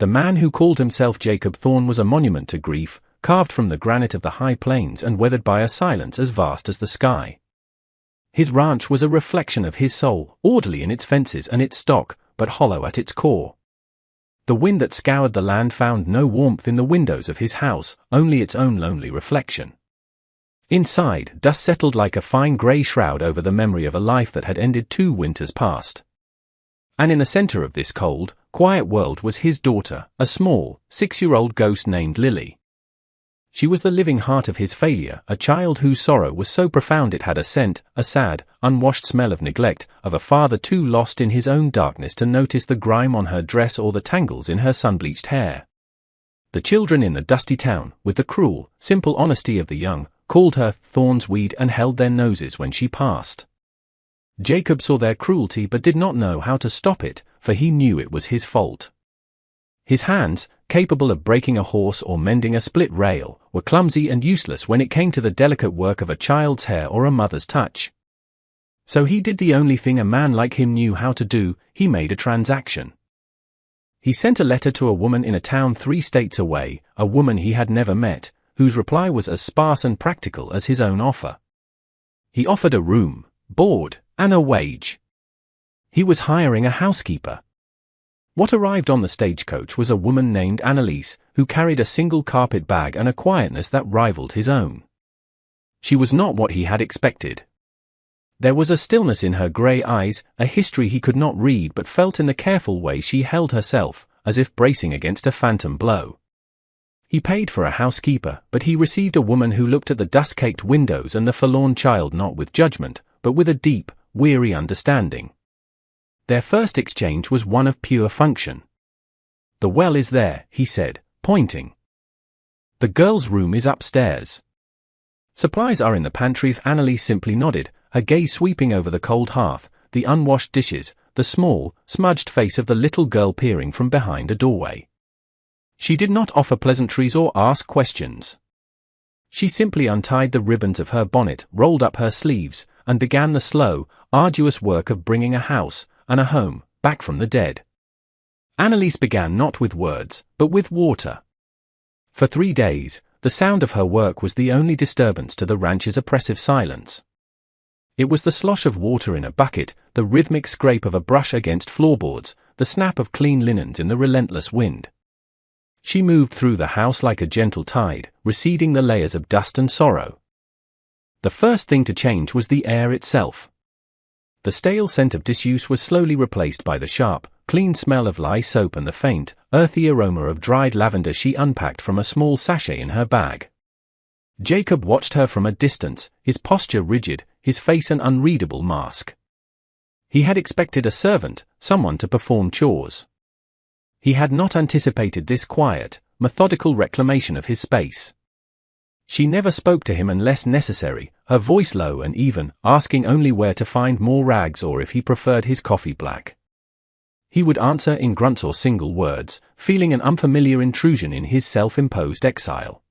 The man who called himself Jacob Thorne was a monument to grief, carved from the granite of the high plains and weathered by a silence as vast as the sky. His ranch was a reflection of his soul, orderly in its fences and its stock, but hollow at its core. The wind that scoured the land found no warmth in the windows of his house, only its own lonely reflection. Inside, dust settled like a fine grey shroud over the memory of a life that had ended 2 winters past. And in the center of this cold, quiet world was his daughter, a small, 6-year-old ghost named Lily. She was the living heart of his failure, a child whose sorrow was so profound it had a scent, a sad, unwashed smell of neglect, of a father too lost in his own darkness to notice the grime on her dress or the tangles in her sun-bleached hair. The children in the dusty town, with the cruel, simple honesty of the young, called her Thorne's Weed and held their noses when she passed. Jacob saw their cruelty but did not know how to stop it, for he knew it was his fault. His hands, capable of breaking a horse or mending a split rail, were clumsy and useless when it came to the delicate work of a child's hair or a mother's touch. So he did the only thing a man like him knew how to do: he made a transaction. He sent a letter to a woman in a town 3 states away, a woman he had never met, whose reply was as sparse and practical as his own offer. He offered a room, board, and a wage. He was hiring a housekeeper. What arrived on the stagecoach was a woman named Annalise, who carried a single carpet bag and a quietness that rivaled his own. She was not what he had expected. There was a stillness in her grey eyes, a history he could not read but felt in the careful way she held herself, as if bracing against a phantom blow. He paid for a housekeeper, but he received a woman who looked at the dust-caked windows and the forlorn child not with judgment, but with a deep, weary understanding. Their first exchange was one of pure function. "The well is there," he said, pointing. "The girl's room is upstairs. Supplies are in the pantry." Annalise simply nodded, her gaze sweeping over the cold hearth, the unwashed dishes, the small, smudged face of the little girl peering from behind a doorway. She did not offer pleasantries or ask questions. She simply untied the ribbons of her bonnet, rolled up her sleeves, and began the slow, arduous work of bringing a house and a home back from the dead. Annalise began not with words, but with water. For 3 days, the sound of her work was the only disturbance to the ranch's oppressive silence. It was the slosh of water in a bucket, the rhythmic scrape of a brush against floorboards, the snap of clean linens in the relentless wind. She moved through the house like a gentle tide, receding the layers of dust and sorrow. The first thing to change was the air itself. The stale scent of disuse was slowly replaced by the sharp, clean smell of lye soap and the faint, earthy aroma of dried lavender she unpacked from a small sachet in her bag. Jacob watched her from a distance, his posture rigid, his face an unreadable mask. He had expected a servant, someone to perform chores. He had not anticipated this quiet, methodical reclamation of his space. She never spoke to him unless necessary, her voice low and even, asking only where to find more rags or if he preferred his coffee black. He would answer in grunts or single words, feeling an unfamiliar intrusion in his self-imposed exile.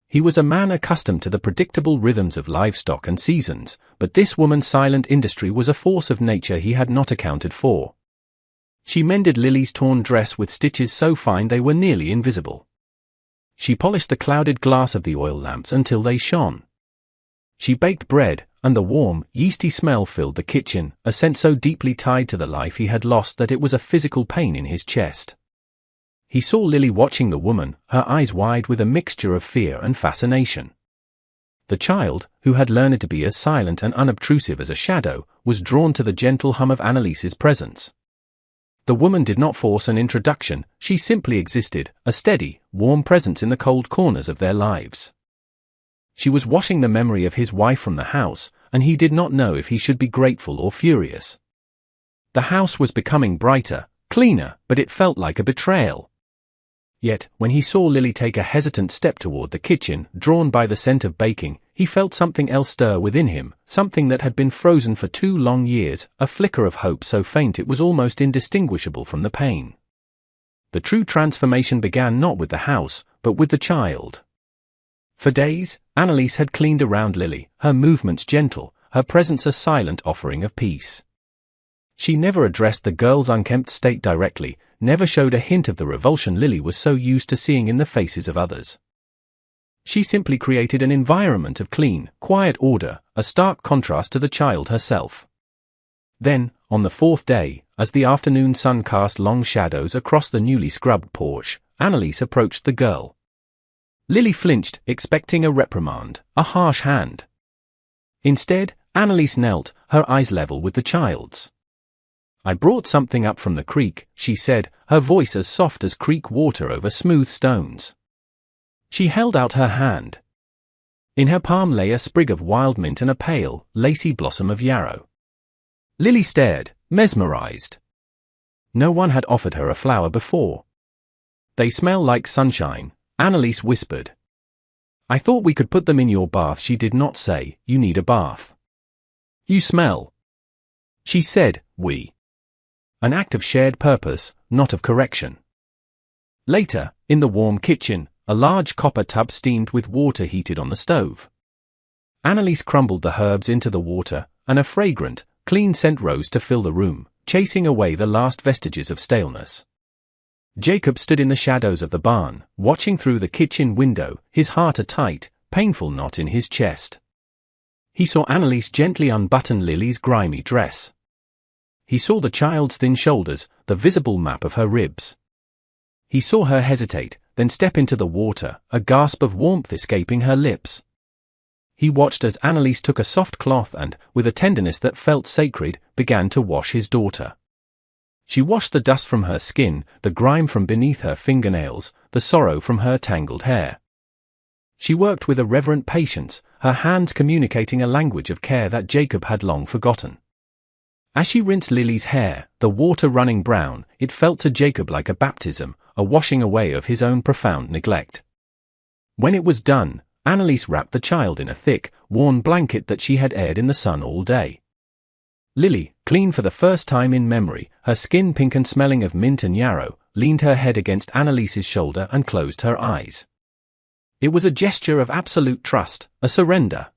He was a man accustomed to the predictable rhythms of livestock and seasons, but this woman's silent industry was a force of nature he had not accounted for. She mended Lily's torn dress with stitches so fine they were nearly invisible. She polished the clouded glass of the oil lamps until they shone. She baked bread, and the warm, yeasty smell filled the kitchen, a scent so deeply tied to the life he had lost that it was a physical pain in his chest. He saw Lily watching the woman, her eyes wide with a mixture of fear and fascination. The child, who had learned to be as silent and unobtrusive as a shadow, was drawn to the gentle hum of Annalise's presence. The woman did not force an introduction, she simply existed, a steady, warm presence in the cold corners of their lives. She was washing the memory of his wife from the house, and he did not know if he should be grateful or furious. The house was becoming brighter, cleaner, but it felt like a betrayal. Yet, when he saw Lily take a hesitant step toward the kitchen, drawn by the scent of baking, he felt something else stir within him, something that had been frozen for 2 long years, a flicker of hope so faint it was almost indistinguishable from the pain. The true transformation began not with the house, but with the child. For days, Annalise had cleaned around Lily, her movements gentle, her presence a silent offering of peace. She never addressed the girl's unkempt state directly, never showed a hint of the revulsion Lily was so used to seeing in the faces of others. She simply created an environment of clean, quiet order, a stark contrast to the child herself. Then, on the fourth day, as the afternoon sun cast long shadows across the newly scrubbed porch, Annalise approached the girl. Lily flinched, expecting a reprimand, a harsh hand. Instead, Annalise knelt, her eyes level with the child's. "I brought something up from the creek," she said, her voice as soft as creek water over smooth stones. She held out her hand. In her palm lay a sprig of wild mint and a pale, lacy blossom of yarrow. Lily stared, mesmerized. No one had offered her a flower before. "They smell like sunshine," Annalise whispered. "I thought we could put them in your bath." She did not say, "You need a bath. You smell." She said, "We." An act of shared purpose, not of correction. Later, in the warm kitchen, a large copper tub steamed with water heated on the stove. Annalise crumbled the herbs into the water, and a fragrant, clean scent rose to fill the room, chasing away the last vestiges of staleness. Jacob stood in the shadows of the barn, watching through the kitchen window, his heart a tight, painful knot in his chest. He saw Annalise gently unbutton Lily's grimy dress. He saw the child's thin shoulders, the visible map of her ribs. He saw her hesitate, then step into the water, a gasp of warmth escaping her lips. He watched as Annalise took a soft cloth and, with a tenderness that felt sacred, began to wash his daughter. She washed the dust from her skin, the grime from beneath her fingernails, the sorrow from her tangled hair. She worked with a reverent patience, her hands communicating a language of care that Jacob had long forgotten. As she rinsed Lily's hair, the water running brown, it felt to Jacob like a baptism, a washing away of his own profound neglect. When it was done, Annalise wrapped the child in a thick, worn blanket that she had aired in the sun all day. Lily, clean for the first time in memory, her skin pink and smelling of mint and yarrow, leaned her head against Annalise's shoulder and closed her eyes. It was a gesture of absolute trust, a surrender.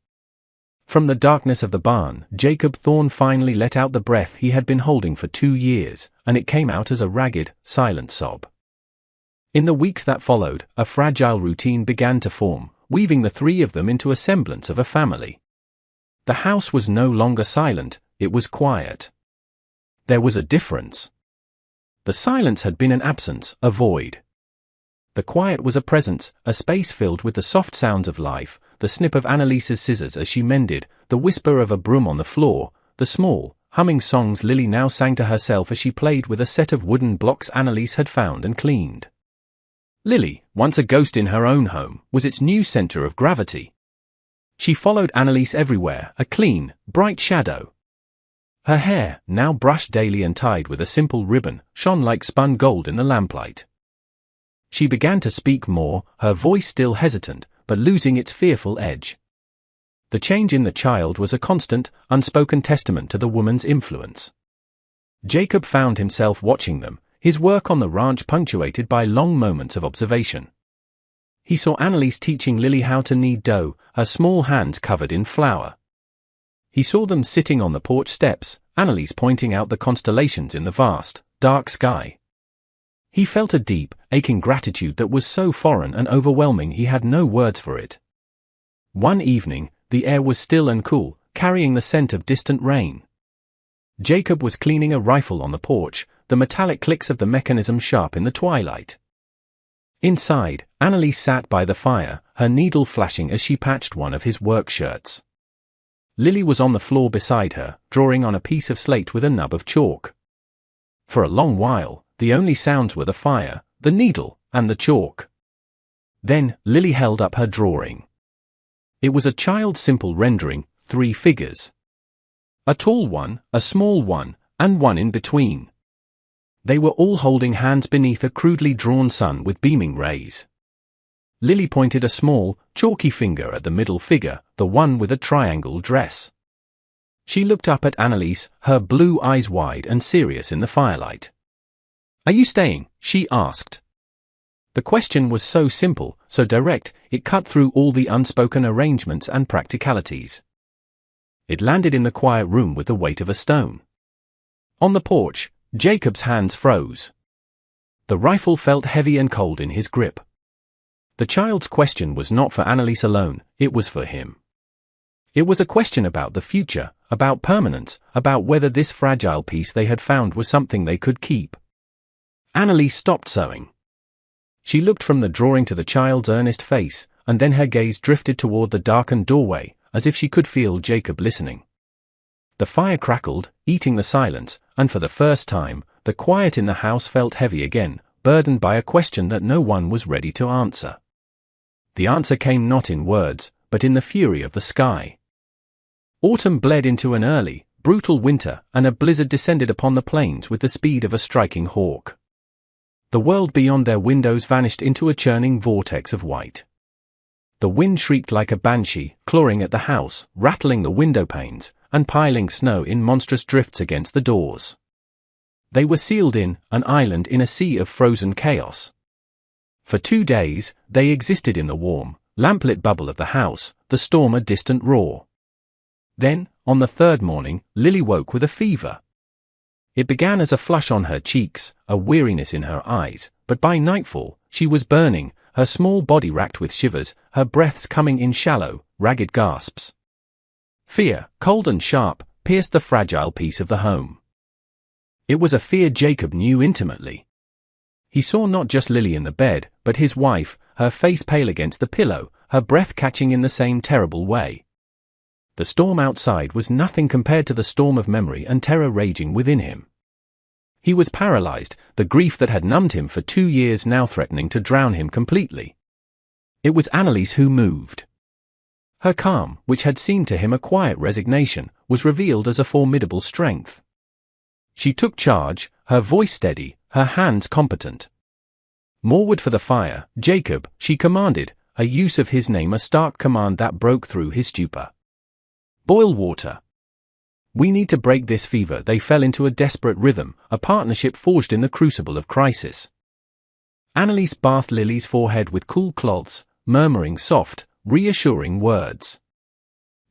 From the darkness of the barn, Jacob Thorne finally let out the breath he had been holding for 2 years, and it came out as a ragged, silent sob. In the weeks that followed, a fragile routine began to form, weaving the three of them into a semblance of a family. The house was no longer silent, it was quiet. There was a difference. The silence had been an absence, a void. The quiet was a presence, a space filled with the soft sounds of life, the snip of Annalise's scissors as she mended, the whisper of a broom on the floor, the small, humming songs Lily now sang to herself as she played with a set of wooden blocks Annalise had found and cleaned. Lily, once a ghost in her own home, was its new center of gravity. She followed Annalise everywhere, a clean, bright shadow. Her hair, now brushed daily and tied with a simple ribbon, shone like spun gold in the lamplight. She began to speak more, her voice still hesitant, but losing its fearful edge. The change in the child was a constant, unspoken testament to the woman's influence. Jacob found himself watching them, his work on the ranch punctuated by long moments of observation. He saw Annalise teaching Lily how to knead dough, her small hands covered in flour. He saw them sitting on the porch steps, Annalise pointing out the constellations in the vast, dark sky. He felt a deep, aching gratitude that was so foreign and overwhelming he had no words for it. One evening, the air was still and cool, carrying the scent of distant rain. Jacob was cleaning a rifle on the porch, the metallic clicks of the mechanism sharp in the twilight. Inside, Annalise sat by the fire, her needle flashing as she patched one of his work shirts. Lily was on the floor beside her, drawing on a piece of slate with a nub of chalk. For a long while, the only sounds were the fire, the needle, and the chalk. Then, Lily held up her drawing. It was a child's simple rendering, 3 figures. A tall one, a small one, and one in between. They were all holding hands beneath a crudely drawn sun with beaming rays. Lily pointed a small, chalky finger at the middle figure, the one with a triangle dress. She looked up at Annalise, her blue eyes wide and serious in the firelight. "Are you staying?" she asked. The question was so simple, so direct, it cut through all the unspoken arrangements and practicalities. It landed in the quiet room with the weight of a stone. On the porch, Jacob's hands froze. The rifle felt heavy and cold in his grip. The child's question was not for Annalise alone, it was for him. It was a question about the future, about permanence, about whether this fragile piece they had found was something they could keep. Annalise stopped sewing. She looked from the drawing to the child's earnest face, and then her gaze drifted toward the darkened doorway, as if she could feel Jacob listening. The fire crackled, eating the silence, and for the first time, the quiet in the house felt heavy again, burdened by a question that no one was ready to answer. The answer came not in words, but in the fury of the sky. Autumn bled into an early, brutal winter, and a blizzard descended upon the plains with the speed of a striking hawk. The world beyond their windows vanished into a churning vortex of white. The wind shrieked like a banshee, clawing at the house, rattling the window panes, and piling snow in monstrous drifts against the doors. They were sealed in, an island in a sea of frozen chaos. For 2 days, they existed in the warm, lamplit bubble of the house, the storm a distant roar. Then, on the third morning, Lily woke with a fever. It began as a flush on her cheeks, a weariness in her eyes, but by nightfall, she was burning, her small body racked with shivers, her breaths coming in shallow, ragged gasps. Fear, cold and sharp, pierced the fragile peace of the home. It was a fear Jacob knew intimately. He saw not just Lily in the bed, but his wife, her face pale against the pillow, her breath catching in the same terrible way. The storm outside was nothing compared to the storm of memory and terror raging within him. He was paralyzed, the grief that had numbed him for 2 years now threatening to drown him completely. It was Annalise who moved. Her calm, which had seemed to him a quiet resignation, was revealed as a formidable strength. She took charge, her voice steady, her hands competent. "More wood for the fire, Jacob," she commanded, a use of his name a stark command that broke through his stupor. "Boil water. We need to break this fever." They fell into a desperate rhythm, a partnership forged in the crucible of crisis. Annalise bathed Lily's forehead with cool cloths, murmuring soft, reassuring words.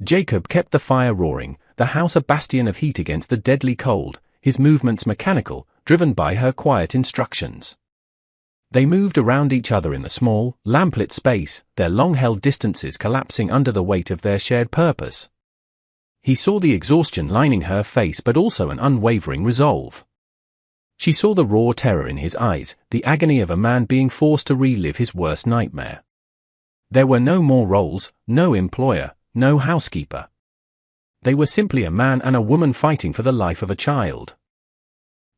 Jacob kept the fire roaring, the house a bastion of heat against the deadly cold, his movements mechanical, driven by her quiet instructions. They moved around each other in the small, lamplit space, their long-held distances collapsing under the weight of their shared purpose. He saw the exhaustion lining her face but also an unwavering resolve. She saw the raw terror in his eyes, the agony of a man being forced to relive his worst nightmare. There were no more roles, no employer, no housekeeper. They were simply a man and a woman fighting for the life of a child.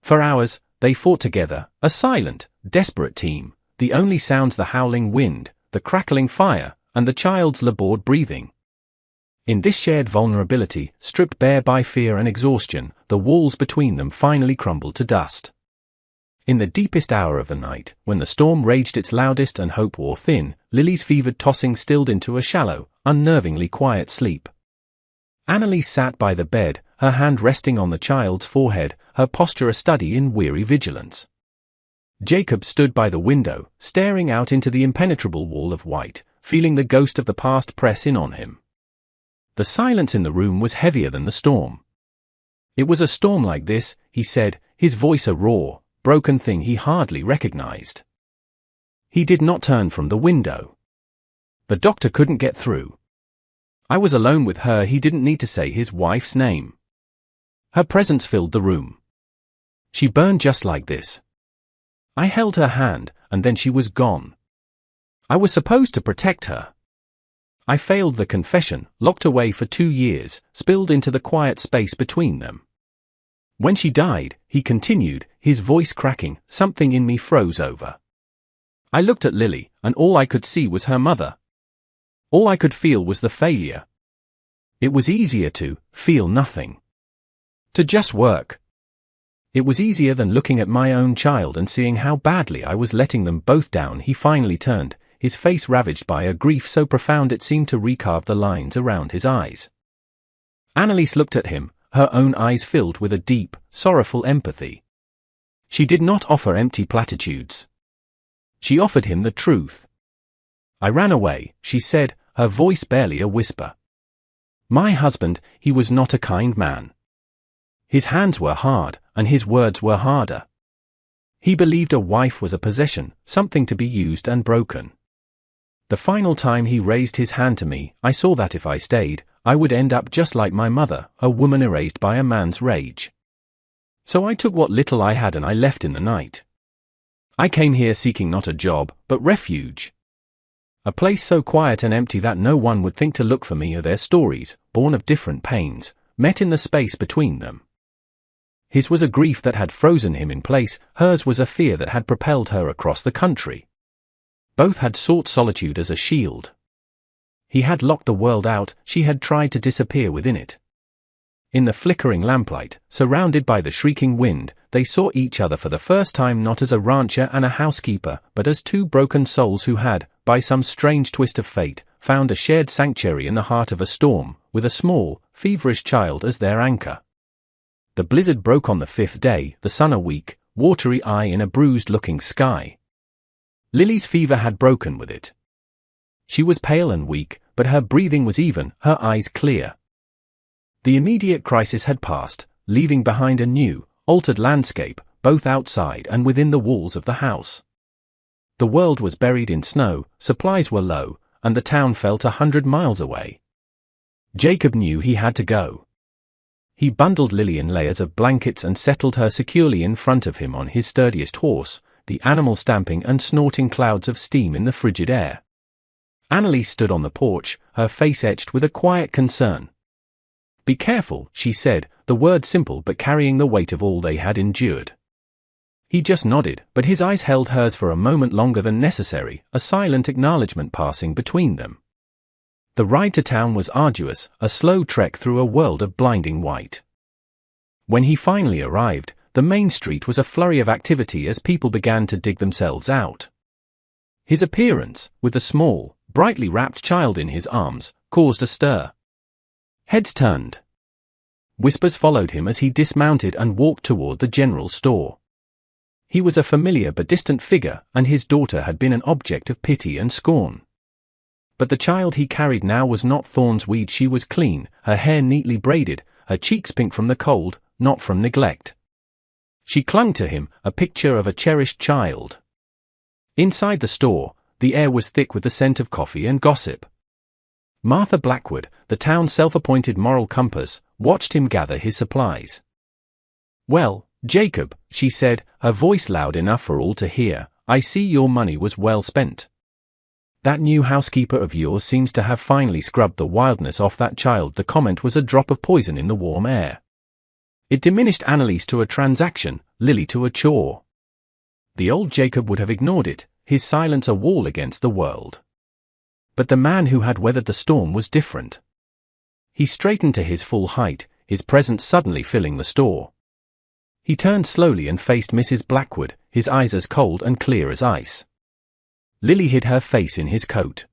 For hours, they fought together, a silent, desperate team, the only sounds the howling wind, the crackling fire, and the child's labored breathing. In this shared vulnerability, stripped bare by fear and exhaustion, the walls between them finally crumbled to dust. In the deepest hour of the night, when the storm raged its loudest and hope wore thin, Lily's fevered tossing stilled into a shallow, unnervingly quiet sleep. Annalise sat by the bed, her hand resting on the child's forehead, her posture a study in weary vigilance. Jacob stood by the window, staring out into the impenetrable wall of white, feeling the ghost of the past press in on him. The silence in the room was heavier than the storm. It was a storm like this, he said, his voice a raw, broken thing he hardly recognized. He did not turn from the window. The doctor couldn't get through. I was alone with her. He didn't need to say his wife's name. Her presence filled the room. She burned just like this. I held her hand, and then she was gone. I was supposed to protect her. I failed the confession, locked away for 2 years, spilled into the quiet space between them. When she died, he continued, his voice cracking, something in me froze over. I looked at Lily, and all I could see was her mother. All I could feel was the failure. It was easier to feel nothing. To just work. It was easier than looking at my own child and seeing how badly I was letting them both down. He finally turned, his face ravaged by a grief so profound it seemed to recarve the lines around his eyes. Annalise looked at him, her own eyes filled with a deep, sorrowful empathy. She did not offer empty platitudes. She offered him the truth. I ran away, she said, her voice barely a whisper. My husband, he was not a kind man. His hands were hard, and his words were harder. He believed a wife was a possession, something to be used and broken. The final time he raised his hand to me, I saw that if I stayed, I would end up just like my mother, a woman erased by a man's rage. So I took what little I had and I left in the night. I came here seeking not a job, but refuge. A place so quiet and empty that no one would think to look for me or their stories, born of different pains, met in the space between them. His was a grief that had frozen him in place, hers was a fear that had propelled her across the country. Both had sought solitude as a shield. He had locked the world out, she had tried to disappear within it. In the flickering lamplight, surrounded by the shrieking wind, they saw each other for the first time not as a rancher and a housekeeper, but as two broken souls who had, by some strange twist of fate, found a shared sanctuary in the heart of a storm, with a small, feverish child as their anchor. The blizzard broke on the 5th day, the sun a weak, watery eye in a bruised-looking sky. Lily's fever had broken with it. She was pale and weak, but her breathing was even, her eyes clear. The immediate crisis had passed, leaving behind a new, altered landscape, both outside and within the walls of the house. The world was buried in snow, supplies were low, and the town felt 100 miles away. Jacob knew he had to go. He bundled Lily in layers of blankets and settled her securely in front of him on his sturdiest horse, the animal stamping and snorting clouds of steam in the frigid air. Annalise stood on the porch, her face etched with a quiet concern. "Be careful," she said, the word simple but carrying the weight of all they had endured. He just nodded, but his eyes held hers for a moment longer than necessary, a silent acknowledgement passing between them. The ride to town was arduous, a slow trek through a world of blinding white. When he finally arrived, the main street was a flurry of activity as people began to dig themselves out. His appearance, with a small, brightly wrapped child in his arms, caused a stir. Heads turned. Whispers followed him as he dismounted and walked toward the general store. He was a familiar but distant figure, and his daughter had been an object of pity and scorn. But the child he carried now was not Thorn's weed. She was clean, her hair neatly braided, her cheeks pink from the cold, not from neglect. She clung to him, a picture of a cherished child. Inside the store, the air was thick with the scent of coffee and gossip. Martha Blackwood, the town's self-appointed moral compass, watched him gather his supplies. "Well, Jacob," she said, her voice loud enough for all to hear, "I see your money was well spent. That new housekeeper of yours seems to have finally scrubbed the wildness off that child." The comment was a drop of poison in the warm air. It diminished Annalise to a transaction, Lily to a chore. The old Jacob would have ignored it, his silence a wall against the world. But the man who had weathered the storm was different. He straightened to his full height, his presence suddenly filling the store. He turned slowly and faced Mrs. Blackwood, his eyes as cold and clear as ice. Lily hid her face in his coat.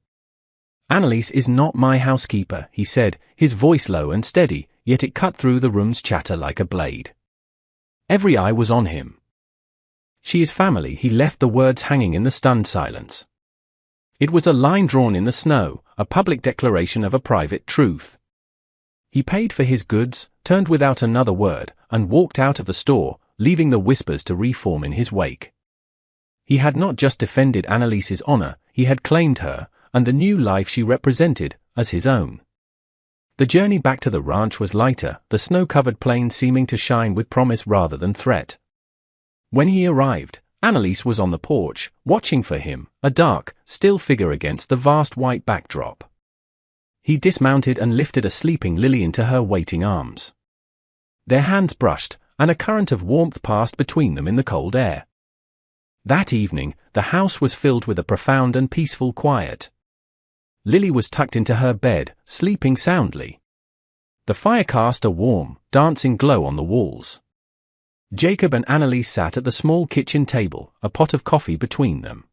"Annalise is not my housekeeper," he said, his voice low and steady, yet it cut through the room's chatter like a blade. Every eye was on him. "She is family." He left the words hanging in the stunned silence. It was a line drawn in the snow, a public declaration of a private truth. He paid for his goods, turned without another word, and walked out of the store, leaving the whispers to reform in his wake. He had not just defended Annalise's honor, he had claimed her, and the new life she represented, as his own. The journey back to the ranch was lighter, the snow-covered plain seeming to shine with promise rather than threat. When he arrived, Annalise was on the porch, watching for him, a dark, still figure against the vast white backdrop. He dismounted and lifted a sleeping Lily into her waiting arms. Their hands brushed, and a current of warmth passed between them in the cold air. That evening, the house was filled with a profound and peaceful quiet. Lily was tucked into her bed, sleeping soundly. The fire cast a warm, dancing glow on the walls. Jacob and Annalise sat at the small kitchen table, a pot of coffee between them.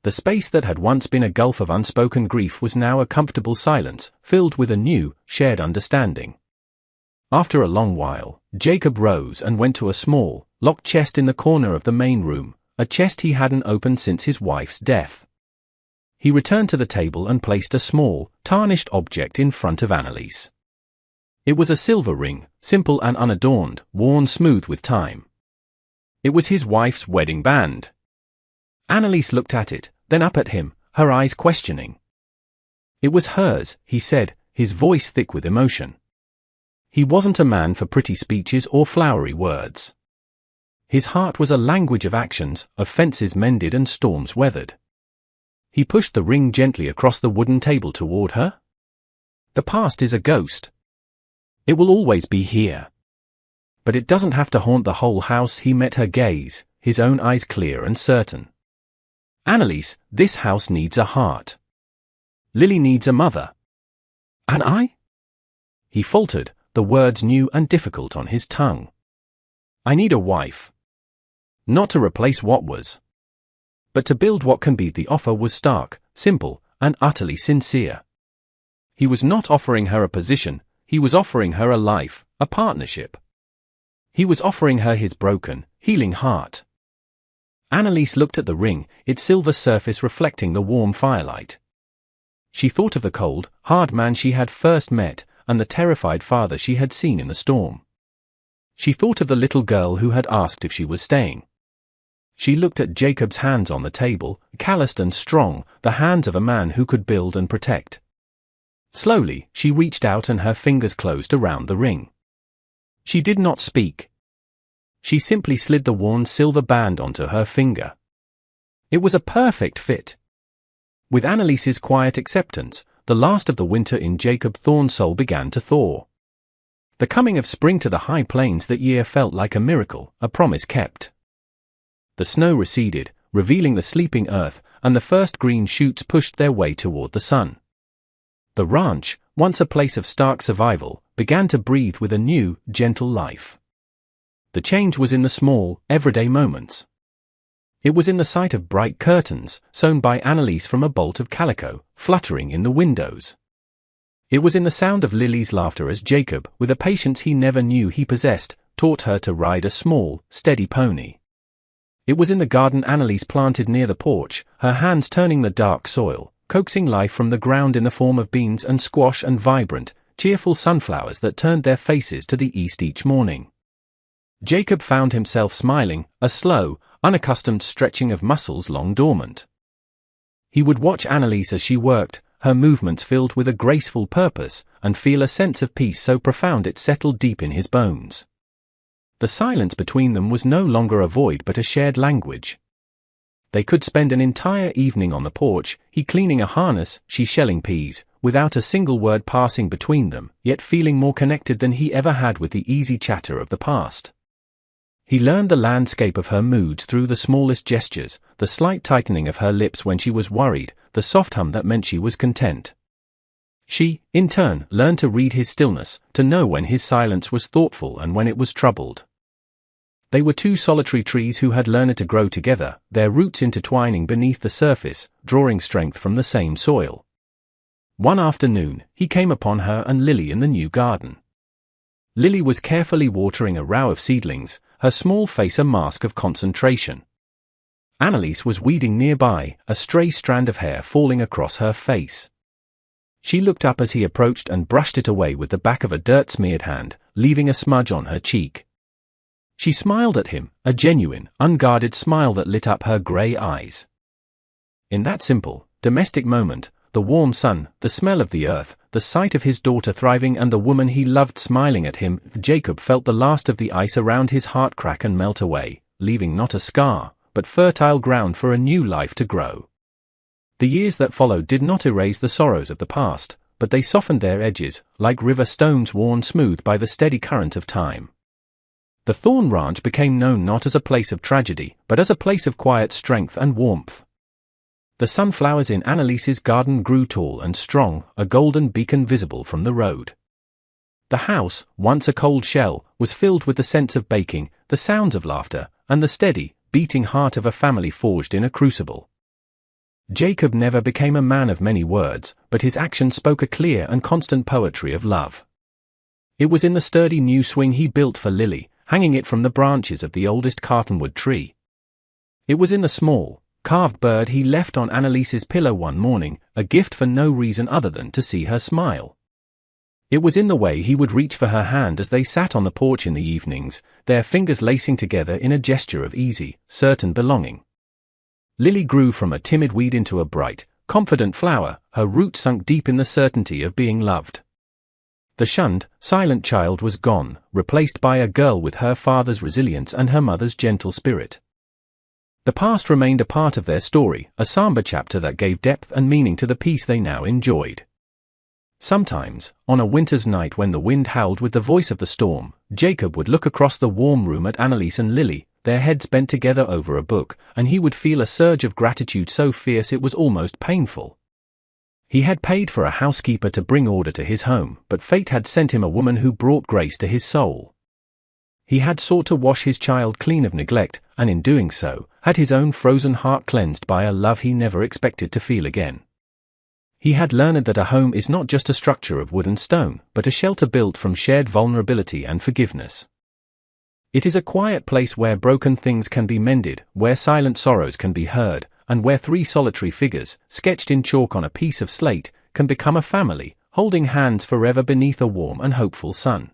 The space that had once been a gulf of unspoken grief was now a comfortable silence, filled with a new, shared understanding. After a long while, Jacob rose and went to a small, locked chest in the corner of the main room, a chest he hadn't opened since his wife's death. He returned to the table and placed a small, tarnished object in front of Annalise. It was a silver ring, simple and unadorned, worn smooth with time. It was his wife's wedding band. Anneliese looked at it, then up at him, her eyes questioning. It was hers, he said, his voice thick with emotion. He wasn't a man for pretty speeches or flowery words. His heart was a language of actions, of fences mended and storms weathered. He pushed the ring gently across the wooden table toward her. The past is a ghost. It will always be here. But it doesn't have to haunt the whole house. He met her gaze, his own eyes clear and certain. Anneliese, this house needs a heart. Lily needs a mother. And I? He faltered, the words new and difficult on his tongue. I need a wife. Not to replace what was, but to build what can be. The offer was stark, simple, and utterly sincere. He was not offering her a position, he was offering her a life, a partnership. He was offering her his broken, healing heart. Anneliese looked at the ring, its silver surface reflecting the warm firelight. She thought of the cold, hard man she had first met, and the terrified father she had seen in the storm. She thought of the little girl who had asked if she was staying. She looked at Jacob's hands on the table, calloused and strong, the hands of a man who could build and protect. Slowly, she reached out and her fingers closed around the ring. She did not speak. She simply slid the worn silver band onto her finger. It was a perfect fit. With Anneliese's quiet acceptance, the last of the winter in Jacob Thorne's soul began to thaw. The coming of spring to the high plains that year felt like a miracle, a promise kept. The snow receded, revealing the sleeping earth, and the first green shoots pushed their way toward the sun. The ranch, once a place of stark survival, began to breathe with a new, gentle life. The change was in the small, everyday moments. It was in the sight of bright curtains, sewn by Anneliese from a bolt of calico, fluttering in the windows. It was in the sound of Lily's laughter as Jacob, with a patience he never knew he possessed, taught her to ride a small, steady pony. It was in the garden Anneliese planted near the porch, her hands turning the dark soil, coaxing life from the ground in the form of beans and squash and vibrant, cheerful sunflowers that turned their faces to the east each morning. Jacob found himself smiling, a slow, unaccustomed stretching of muscles long dormant. He would watch Anneliese as she worked, her movements filled with a graceful purpose, and feel a sense of peace so profound it settled deep in his bones. The silence between them was no longer a void but a shared language. They could spend an entire evening on the porch, he cleaning a harness, she shelling peas, without a single word passing between them, yet feeling more connected than he ever had with the easy chatter of the past. He learned the landscape of her moods through the smallest gestures, the slight tightening of her lips when she was worried, the soft hum that meant she was content. She, in turn, learned to read his stillness, to know when his silence was thoughtful and when it was troubled. They were two solitary trees who had learned to grow together, their roots intertwining beneath the surface, drawing strength from the same soil. One afternoon, he came upon her and Lily in the new garden. Lily was carefully watering a row of seedlings, her small face a mask of concentration. Anneliese was weeding nearby, a stray strand of hair falling across her face. She looked up as he approached and brushed it away with the back of a dirt-smeared hand, leaving a smudge on her cheek. She smiled at him, a genuine, unguarded smile that lit up her grey eyes. In that simple, domestic moment, the warm sun, the smell of the earth, the sight of his daughter thriving and the woman he loved smiling at him, Jacob felt the last of the ice around his heart crack and melt away, leaving not a scar, but fertile ground for a new life to grow. The years that followed did not erase the sorrows of the past, but they softened their edges, like river stones worn smooth by the steady current of time. The Thorne Ranch became known not as a place of tragedy, but as a place of quiet strength and warmth. The sunflowers in Anneliese's garden grew tall and strong, a golden beacon visible from the road. The house, once a cold shell, was filled with the scents of baking, the sounds of laughter, and the steady, beating heart of a family forged in a crucible. Jacob never became a man of many words, but his actions spoke a clear and constant poetry of love. It was in the sturdy new swing he built for Lily, hanging it from the branches of the oldest cartonwood tree. It was in the small, carved bird he left on Anneliese's pillow one morning, a gift for no reason other than to see her smile. It was in the way he would reach for her hand as they sat on the porch in the evenings, their fingers lacing together in a gesture of easy, certain belonging. Lily grew from a timid weed into a bright, confident flower, her roots sunk deep in the certainty of being loved. The shunned, silent child was gone, replaced by a girl with her father's resilience and her mother's gentle spirit. The past remained a part of their story, a somber chapter that gave depth and meaning to the peace they now enjoyed. Sometimes, on a winter's night when the wind howled with the voice of the storm, Jacob would look across the warm room at Annalise and Lily, their heads bent together over a book, and he would feel a surge of gratitude so fierce it was almost painful. He had paid for a housekeeper to bring order to his home, but fate had sent him a woman who brought grace to his soul. He had sought to wash his child clean of neglect, and in doing so, had his own frozen heart cleansed by a love he never expected to feel again. He had learned that a home is not just a structure of wood and stone, but a shelter built from shared vulnerability and forgiveness. It is a quiet place where broken things can be mended, where silent sorrows can be heard, and where three solitary figures, sketched in chalk on a piece of slate, can become a family, holding hands forever beneath a warm and hopeful sun.